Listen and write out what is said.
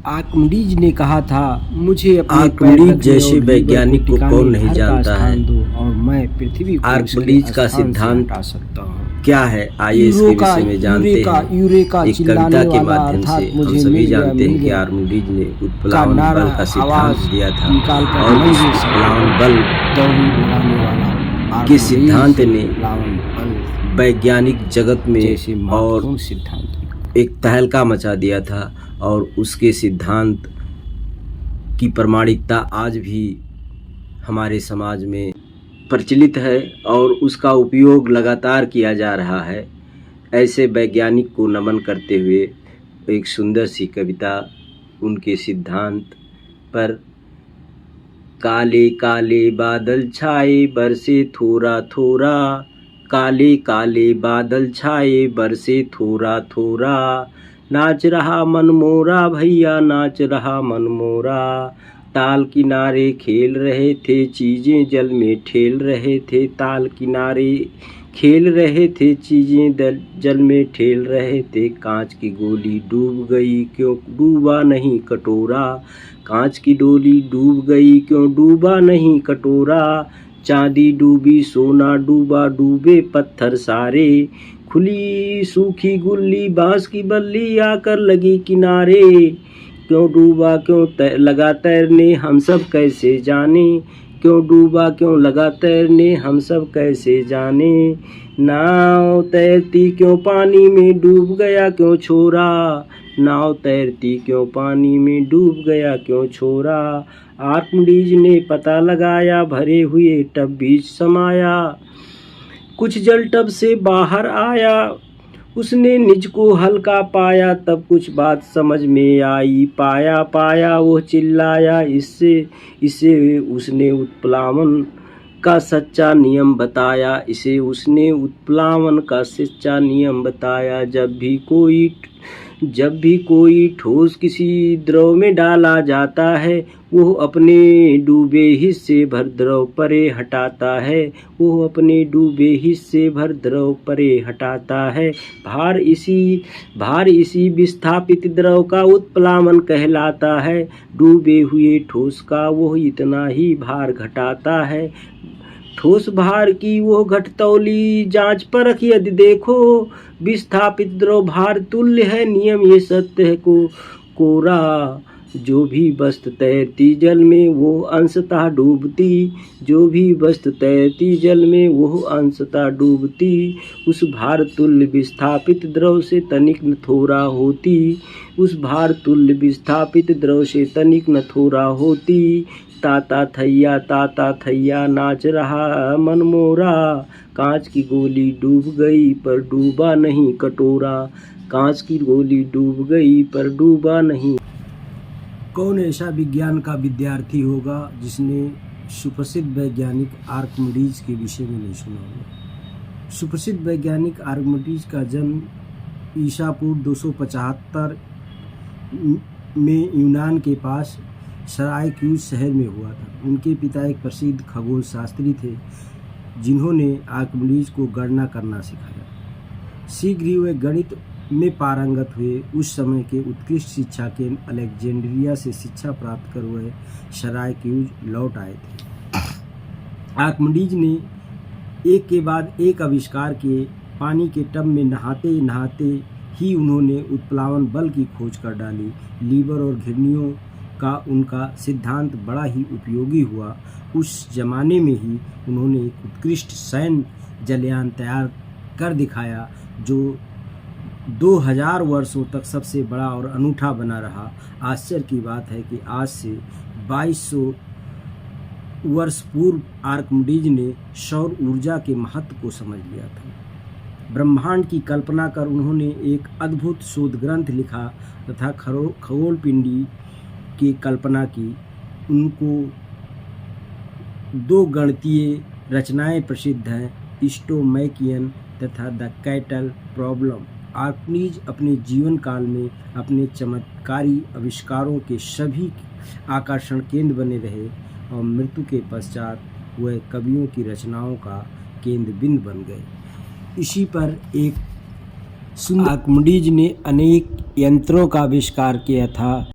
Archimedes ने कहा था, मुझे अपने आर्किमिडीज जैसे वैज्ञानिक को कौन नहीं जानता है। और मैं पृथ्वी को आर्किमिडीज का सिद्धांत हटा सकता हूँ। क्या है, आइए इसके विषय में जानते हैं। एक कविता के माध्यम से हम सभी जानते हैं कि आर्किमिडीज ने उत्प्लावन बल का सिद्धांत दिया था और इस उत्प्लावन बल के सिद्धांत ने वैज्ञानिक जगत में और एक तहलका मचा दिया था और उसके सिद्धांत की प्रामाणिकता आज भी हमारे समाज में प्रचलित है और उसका उपयोग लगातार किया जा रहा है। ऐसे वैज्ञानिक को नमन करते हुए एक सुंदर सी कविता उनके सिद्धांत पर। काले काले बादल छाए बरसे थोड़ा थोड़ा, काले काले बादल छाए बरसे थोड़ा थोड़ा, नाच रहा मन मोरा भैया नाच रहा मन मोरा, ताल किनारे खेल रहे थे चीज़ें जल में ठेल रहे थे, ताल किनारे खेल रहे थे चीज़ें जल में ठेल रहे थे, कांच की गोली डूब गई क्यों डूबा नहीं कटोरा, कांच की डोली डूब गई क्यों डूबा नहीं कटोरा, चांदी डूबी सोना डूबा डूबे पत्थर सारे, खुली सूखी गुल्ली बांस की बल्ली आकर लगी किनारे, क्यों डूबा क्यों लगा तैरने हम सब कैसे जाने, क्यों डूबा क्यों लगा तैरने हम सब कैसे जाने, नाव तैरती क्यों पानी में डूब गया क्यों छोरा, नाव तैरती क्यों पानी में डूब गया क्यों छोरा, आर्किमिडीज ने पता लगाया भरे हुए टब बीच समाया, कुछ जल टब से बाहर आया उसने निज को हल्का पाया, तब कुछ बात समझ में आई पाया पाया वो चिल्लाया, इसे उसने उत्प्लावन का सच्चा नियम बताया, इसे उसने उत्प्लावन का सच्चा नियम बताया, जब भी कोई ठोस किसी द्रव में डाला जाता है वो अपने डूबे हिस्से भर द्रव परे हटाता है, वो अपने डूबे हिस्से भर द्रव परे हटाता है, भार इसी विस्थापित द्रव का उत्प्लावन कहलाता है, डूबे हुए ठोस का वो इतना ही भार घटाता है, ठोस भार की वो घटतौली जांच परख यदि देखो, विस्थापित द्रव भार तुल्य है नियम ये सत्य है कोरा, जो भी वस्तु तैरती जल में वो अंशतः डूबती, जो भी वस्तु तैरती जल में वो अंशतः डूबती, उस भार तुल्य विस्थापित द्रव से तनिक न थोड़ा होती, उस भार तुल्य विस्थापित द्रव से तनिक न थोड़ा होती, ताता थैया नाच रहा मन मोरा, कांच की गोली डूब गई पर डूबा नहीं कटोरा, कांच की गोली डूब गई पर डूबा नहीं। कौन ऐसा विज्ञान का विद्यार्थी होगा जिसने सुप्रसिद्ध वैज्ञानिक आर्किमिडीज के विषय में नहीं सुना होगा। सुप्रसिद्ध वैज्ञानिक आर्किमिडीज का जन्म ईसा पूर्व 275 में यूनान के पास सरायक्यूज शहर में हुआ था। उनके पिता एक प्रसिद्ध खगोल शास्त्री थे जिन्होंने आर्किमिडीज को गणना करना सिखाया। शीघ्र ही वे गणित में पारंगत हुए। उस समय के उत्कृष्ट शिक्षा केंद्र अलेक्जेंड्रिया से शिक्षा प्राप्त कर वह सरायक्यूज लौट आए थे। आर्किमिडीज ने एक के बाद एक आविष्कार किए। पानी के टब में नहाते नहाते ही उन्होंने उत्प्लावन बल की खोज कर डाली। लीवर और घिरनियों का उनका सिद्धांत बड़ा ही उपयोगी हुआ। उस जमाने में ही उन्होंने एक उत्कृष्ट सैन्य जलयान तैयार कर दिखाया जो 2000 वर्षों तक सबसे बड़ा और अनूठा बना रहा। आश्चर्य की बात है कि आज से 2200 वर्ष पूर्व आर्किमिडीज ने सौर ऊर्जा के महत्व को समझ लिया था। ब्रह्मांड की कल्पना कर उन्होंने एक अद्भुत शोध ग्रंथ लिखा तथा खगोल पिंडी की कल्पना की। उनको 2 गणितीय रचनाएं प्रसिद्ध हैं, स्टोमैकियन तथा द कैटल प्रॉब्लम। आर्किमिडीज अपने जीवन काल में अपने चमत्कारी आविष्कारों के सभी आकर्षण केंद्र बने रहे और मृत्यु के पश्चात वह कवियों की रचनाओं का केंद्र बिंदु बन गए। इसी पर एक आर्किमिडीज ने अनेक यंत्रों का आविष्कार किया था।